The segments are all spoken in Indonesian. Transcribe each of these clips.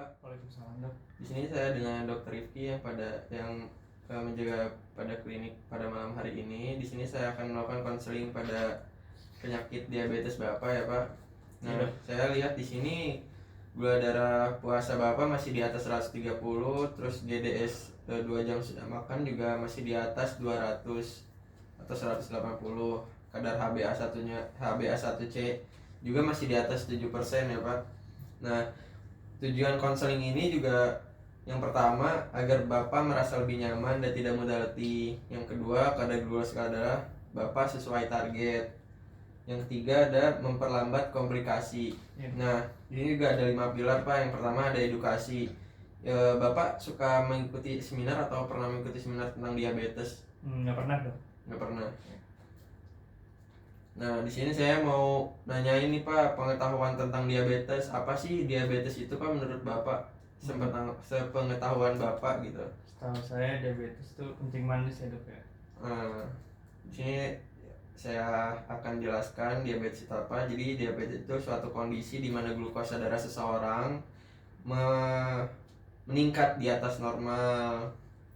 Pak. Waalaikumsalam dok. Di sini saya dengan Dokter Rifki yang menjaga pada klinik pada malam hari ini. Di sini saya akan melakukan konseling pada penyakit diabetes Bapak ya Pak. Nah, Iya. saya lihat di sini gula darah puasa Bapak masih di atas 130, terus GDS 2 jam sudah makan juga masih di atas 200 atau 180. Kadar HbA1-nya HbA1c juga masih di atas 7% ya Pak. Nah, tujuan konseling ini juga yang pertama agar Bapak merasa lebih nyaman dan tidak mudah letih. Yang kedua, kadar glukosa darah Bapak sesuai target. Yang ketiga ada memperlambat komplikasi. Ya. Nah, ini juga ada 5 pilar Pak. Yang pertama ada edukasi. Bapak suka mengikuti seminar atau pernah mengikuti seminar tentang diabetes? Nggak pernah dok. Nggak pernah. Nah, di sini saya mau nanyain nih Pak, pengetahuan tentang diabetes. Apa sih diabetes itu Pak menurut Bapak? Sepengetahuan Bapak gitu. Setahu saya diabetes itu kencing manis ya dok ya. Nah, di sini saya akan jelaskan diabetes itu apa. Jadi diabetes itu suatu kondisi di mana glukosa darah seseorang meningkat di atas normal.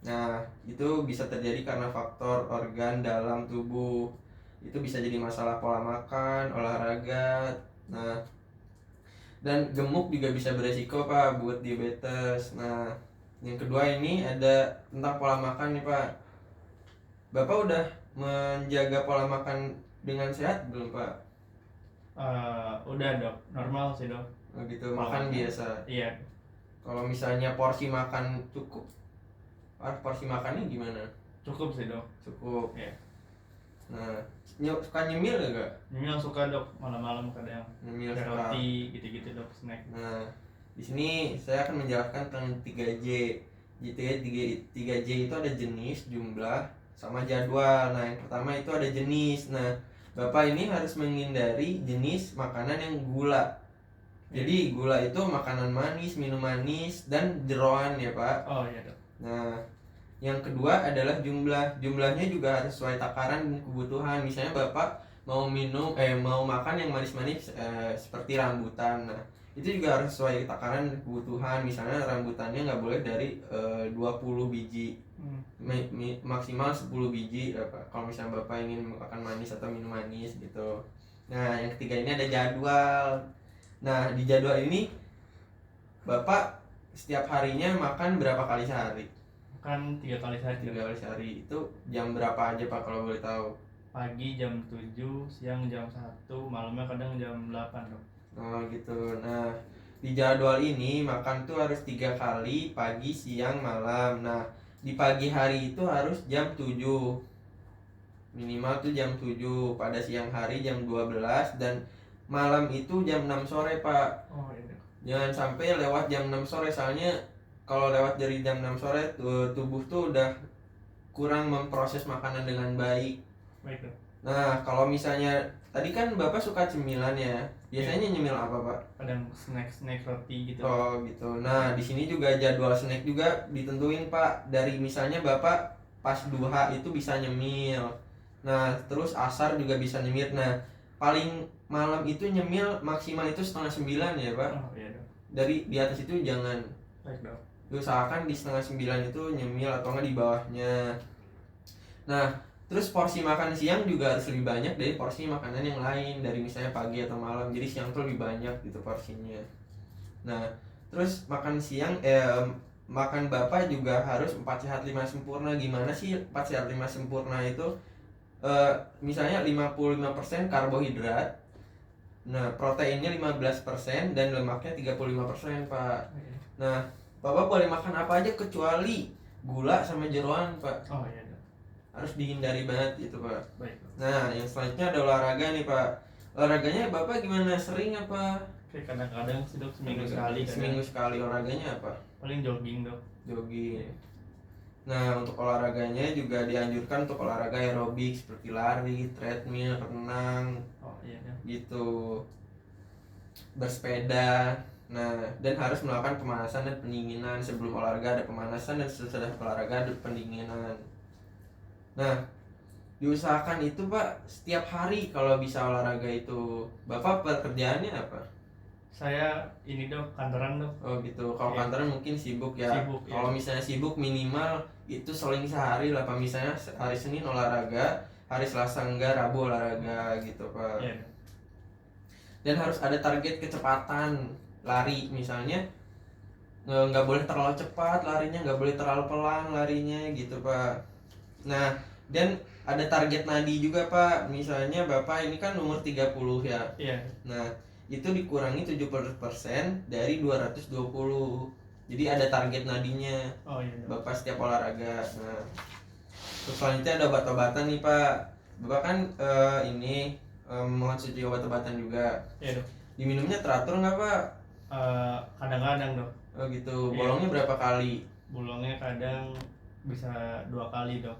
Nah, itu bisa terjadi karena faktor organ dalam tubuh. Itu bisa jadi masalah pola makan, olahraga. Nah, dan gemuk juga bisa beresiko Pak buat diabetes. Nah, yang kedua ini ada tentang pola makan nih Pak. Bapak udah menjaga pola makan dengan sehat belum Pak? Udah dok, normal sih dok. Oh gitu, makan biasa. Iya. Kalau misalnya porsi makan cukup, porsi makannya gimana? Cukup sih dok. Cukup. Iya. Nah, suka nyemil gak? Nyemil suka dok, malam-malam kadang. Nyemil Kayak suka. roti gitu-gitu dok, snack. Nah, di sini saya akan menjelaskan tentang 3J. Jadi 3J itu ada jenis, jumlah, sama jadwal. Nah, yang pertama itu ada jenis. Nah, Bapak ini harus menghindari jenis makanan yang gula. Jadi gula itu makanan manis, minum manis, dan jeroan ya Pak. Oh iya dok. Nah, yang kedua adalah jumlah. Jumlahnya juga harus sesuai takaran dan kebutuhan. Misalnya Bapak mau makan yang manis-manis seperti rambutan. Nah, itu juga harus sesuai takaran dan kebutuhan. Misalnya rambutannya nggak boleh dari 20 biji. Maksimal 10 biji ya Pak. Kalau misalnya Bapak ingin makan manis atau minum manis gitu. Nah, yang ketiga ini ada jadwal. Nah, di jadwal ini Bapak setiap harinya makan berapa kali sehari? Makan 3 kali sehari. 3 kali sehari. Itu jam berapa aja Pak kalau boleh tahu? Pagi jam 7, siang jam 1, malamnya kadang jam 8 dok. Oh gitu. Nah, di jadwal ini makan tuh harus 3 kali, pagi, siang, malam. Nah, di pagi hari itu harus jam 7. Minimal tuh jam 7. Pada siang hari jam 12. Dan malam itu jam 6 sore Pak. Oh iya dok. Jangan sampai lewat jam 6 sore. Soalnya kalau lewat dari jam 6 sore tubuh tuh udah kurang memproses makanan dengan baik. Baik dok. Nah, kalau misalnya tadi kan Bapak suka cemilan ya. Biasanya nyemil apa, Pak? Kadang snack roti gitu. Oh, gitu. Nah, di sini juga jadwal snack juga ditentuin, Pak. Dari misalnya Bapak pas duha itu bisa nyemil. Nah, terus asar juga bisa nyemil. Nah, paling malam itu nyemil maksimal itu 8:30 ya, Pak. Oh iya dok. Dari di atas itu jangan. Baik dok. Usahakan di 8:30 itu nyemil atau enggak di bawahnya. Nah, terus porsi makan siang juga harus lebih banyak dari porsi makanan yang lain, dari misalnya pagi atau malam. Jadi siang tuh lebih banyak gitu porsinya. Nah, terus makan siang makan Bapak juga harus 4 sehat 5 sempurna. Gimana sih 4 sehat 5 sempurna itu? Misalnya 55% karbohidrat. Nah, proteinnya 15% dan lemaknya 35%, Pak. Nah, Bapak boleh makan apa aja kecuali gula sama jeroan, Pak. Oh iya dok. Harus dihindari banget itu Pak. Baik dok. Nah, yang selanjutnya ada olahraga nih Pak. Olahraganya Bapak gimana? Sering apa? Oke, kadang-kadang sih dok, seminggu sekali. Seminggu sekali. Olahraganya apa? Paling jogging dok. Jogging. Nah, untuk olahraganya juga dianjurkan untuk olahraga aerobik seperti lari, treadmill, renang. Oh iya dok. Gitu. Bersepeda. Nah, dan harus melakukan pemanasan dan pendinginan. Sebelum olahraga ada pemanasan dan sesudah olahraga ada pendinginan. Nah, diusahakan itu Pak setiap hari kalau bisa olahraga itu. Bapak pekerjaannya apa? Saya ini dok, kantoran dok. Oh gitu. Kalau Iya. kantoran mungkin sibuk ya. Sibuk, ya. Kalau misalnya sibuk minimal itu seling sehari lah Pak. Misalnya hari Senin olahraga, hari Selasa enggak, Rabu olahraga gitu Pak. Iya dok. Dan harus ada target kecepatan lari misalnya, nggak boleh terlalu cepat larinya, nggak boleh terlalu pelan larinya gitu Pak. Nah, dan ada target nadi juga Pak. Misalnya Bapak ini kan umur 30 ya. Iya. Nah, itu dikurangi 70% dari 220. Jadi ada target nadinya Oh iya dok. Bapak setiap olahraga. Nah, terus selanjutnya ada obat-obatan nih Pak. Bapak kan ini mengonsumsi obat-obatan juga. Iya dok. Diminumnya teratur nggak Pak? Kadang-kadang dok. Oh gitu. Iya. Bolongnya berapa kali? Bolongnya kadang bisa 2 kali dok.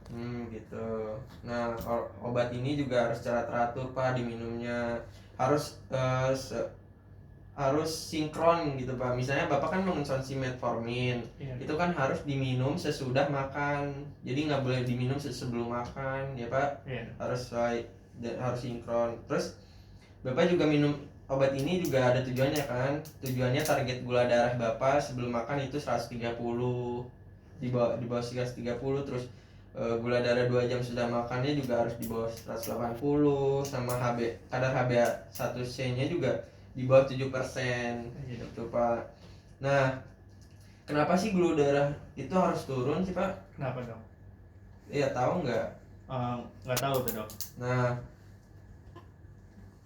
Gitu. Nah, obat ini juga harus secara teratur Pak diminumnya. Harus harus sinkron gitu Pak. Misalnya Bapak kan mengonsumsi metformin, Iya. itu kan harus diminum sesudah makan. Jadi nggak boleh diminum sebelum makan ya Pak. Iya dok. Harus harus sinkron. Terus Bapak juga minum obat ini juga ada tujuannya kan. Tujuannya target gula darah Bapak sebelum makan itu 130, di bawah 130. Terus gula darah 2 jam sudah makannya juga harus di bawah 180, sama kadar HbA1c nya juga di bawah 7% Iya dok. gitu Pak. Nah, kenapa sih gula darah itu harus turun sih Pak? Kenapa dok? Iya, tahu nggak? Nggak tahu tuh dok. Nah,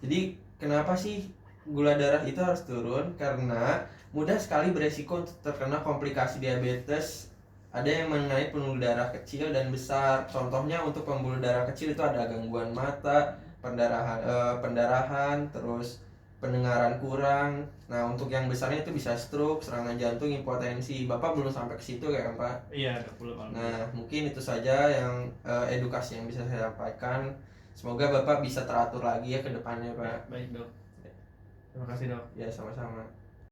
jadi kenapa sih gula darah itu harus turun? Karena mudah sekali beresiko untuk terkena komplikasi diabetes. Ada yang mengenai pembuluh darah kecil dan besar. Contohnya untuk pembuluh darah kecil itu ada gangguan mata, pendarahan, terus pendengaran kurang. Nah, untuk yang besarnya itu bisa stroke, serangan jantung, impotensi. Bapak belum sampai ke situ ya kan Pak? Iya dok, belum. Nah, mungkin itu saja yang edukasi yang bisa saya sampaikan. Semoga Bapak bisa teratur lagi ya ke depannya Pak. Baik dok. Terima kasih dok. Ya, sama-sama.